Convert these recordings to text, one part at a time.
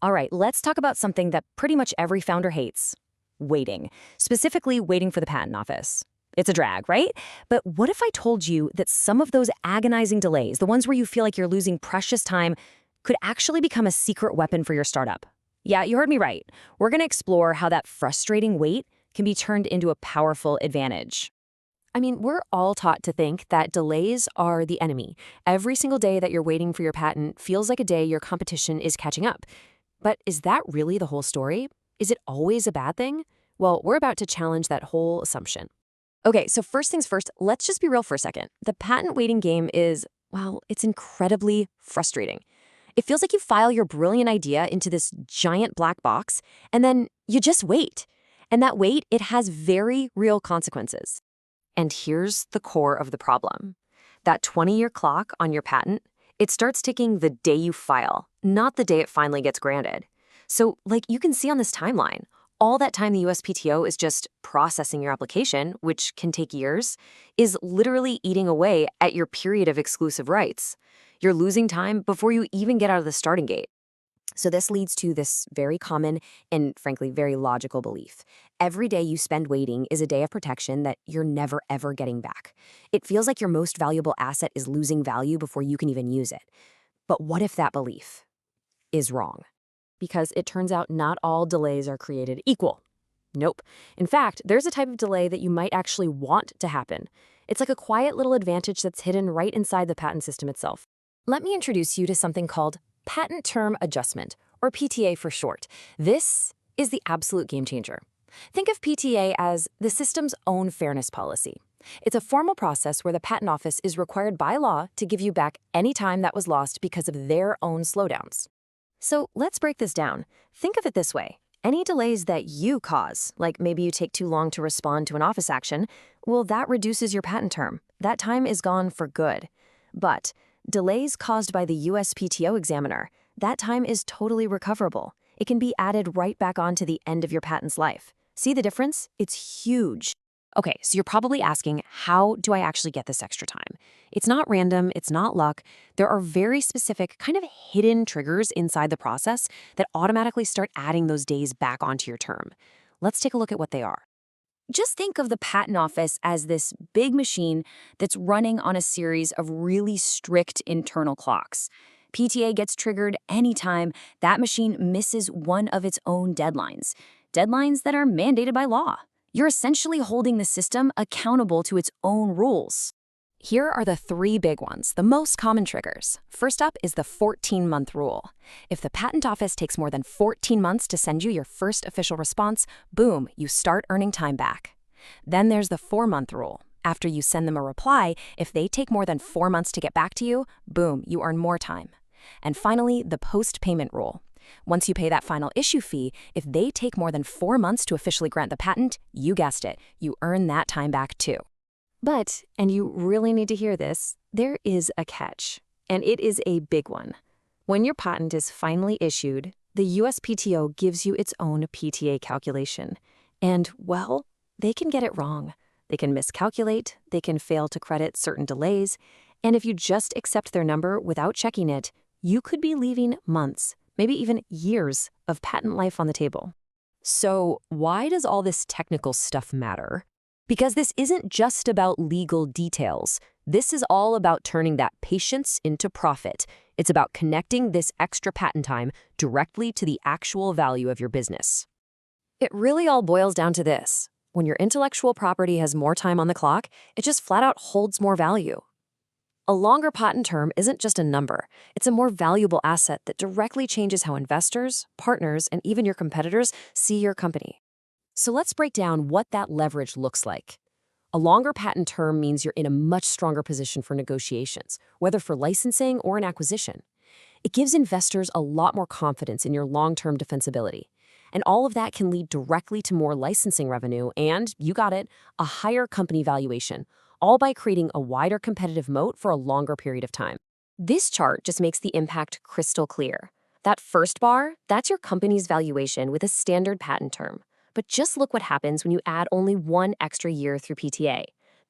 All right, let's talk about something that pretty much every founder hates: waiting. Specifically, waiting for the patent office. It's a drag, right? But what if I told you that some of those agonizing delays, the ones where you feel like you're losing precious time, could actually become a secret weapon for your startup? Yeah, you heard me right. We're going to explore how that frustrating wait can be turned into a powerful advantage. I mean, we're all taught to think that delays are the enemy. Every single day that you're waiting for your patent feels like a day your competition is catching up. But is that really the whole story? Is it always a bad thing? Well, we're about to challenge that whole assumption. Okay, so first things first, let's just be real for a second. The patent waiting game is, well, it's incredibly frustrating. It feels like you file your brilliant idea into this giant black box, and then you just wait. And that wait, it has very real consequences. And here's the core of the problem. That 20-year clock on your patent, it starts ticking the day you file, not the day it finally gets granted. So, like you can see on this timeline, all that time the USPTO is just processing your application, which can take years, is literally eating away at your period of exclusive rights. You're losing time before you even get out of the starting gate. So this leads to this very common and frankly very logical belief. Every day you spend waiting is a day of protection that you're never ever getting back. It feels like your most valuable asset is losing value before you can even use it. But what if that belief is wrong? Because it turns out not all delays are created equal. Nope. In fact, there's a type of delay that you might actually want to happen. It's like a quiet little advantage that's hidden right inside the patent system itself. Let me introduce you to something called Patent Term Adjustment, or PTA for short. This is the absolute game changer. Think of PTA as the system's own fairness policy. It's a formal process where the patent office is required by law to give you back any time that was lost because of their own slowdowns. So let's break this down. Think of it this way. Any delays that you cause, like maybe you take too long to respond to an office action, well, that reduces your patent term. That time is gone for good. But delays caused by the USPTO examiner, that time is totally recoverable. It can be added right back on to the end of your patent's life. See the difference? It's huge. Okay, so you're probably asking, how do I actually get this extra time? It's not random, it's not luck. There are very specific, kind of hidden triggers inside the process that automatically start adding those days back onto your term. Let's take a look at what they are. Just think of the patent office as this big machine that's running on a series of really strict internal clocks. PTA gets triggered anytime that machine misses one of its own deadlines that are mandated by law. You're essentially holding the system accountable to its own rules. Here are the three big ones, the most common triggers. First up is the 14-month rule. If the patent office takes more than 14 months to send you your first official response, boom, you start earning time back. Then there's the 4-month rule. After you send them a reply, if they take more than 4 months to get back to you, boom, you earn more time. And finally, the post-payment rule. Once you pay that final issue fee, if they take more than 4 months to officially grant the patent, you guessed it, you earn that time back too. But, and you really need to hear this, there is a catch, and it is a big one. When your patent is finally issued, the USPTO gives you its own PTA calculation. And, well, they can get it wrong. They can miscalculate, they can fail to credit certain delays, and if you just accept their number without checking it, you could be leaving months, maybe even years of patent life on the table. So why does all this technical stuff matter? Because this isn't just about legal details. This is all about turning that patience into profit. It's about connecting this extra patent time directly to the actual value of your business. It really all boils down to this. When your intellectual property has more time on the clock, it just flat out holds more value. A longer patent term isn't just a number. It's a more valuable asset that directly changes how investors, partners, and even your competitors see your company. So let's break down what that leverage looks like. A longer patent term means you're in a much stronger position for negotiations, whether for licensing or an acquisition. It gives investors a lot more confidence in your long-term defensibility. And all of that can lead directly to more licensing revenue and, you got it, a higher company valuation, all by creating a wider competitive moat for a longer period of time. This chart just makes the impact crystal clear. That first bar, that's your company's valuation with a standard patent term. But just look what happens when you add only one extra year through PTA.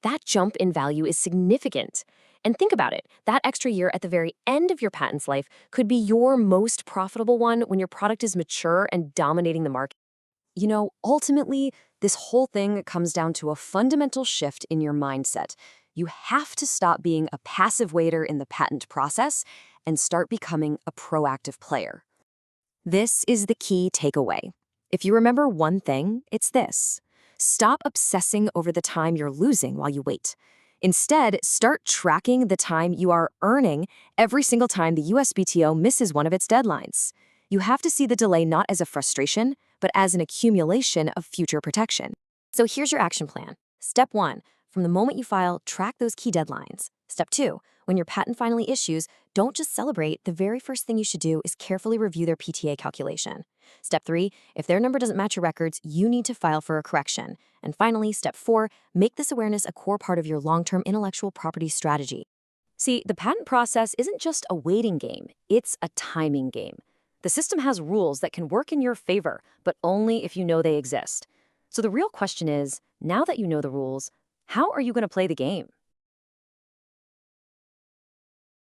That jump in value is significant. And think about it, that extra year at the very end of your patent's life could be your most profitable one when your product is mature and dominating the market. Ultimately, this whole thing comes down to a fundamental shift in your mindset. You have to stop being a passive waiter in the patent process and start becoming a proactive player. This is the key takeaway. If you remember one thing, it's this. Stop obsessing over the time you're losing while you wait. Instead, start tracking the time you are earning every single time the USPTO misses one of its deadlines. You have to see the delay not as a frustration, but as an accumulation of future protection. So here's your action plan. Step 1, from the moment you file, track those key deadlines. Step 2, when your patent finally issues, don't just celebrate. The very first thing you should do is carefully review their PTA calculation. Step 3, if their number doesn't match your records, you need to file for a correction. And finally, step 4, make this awareness a core part of your long-term intellectual property strategy. See, the patent process isn't just a waiting game, it's a timing game. The system has rules that can work in your favor, but only if you know they exist. So the real question is, now that you know the rules, how are you going to play the game?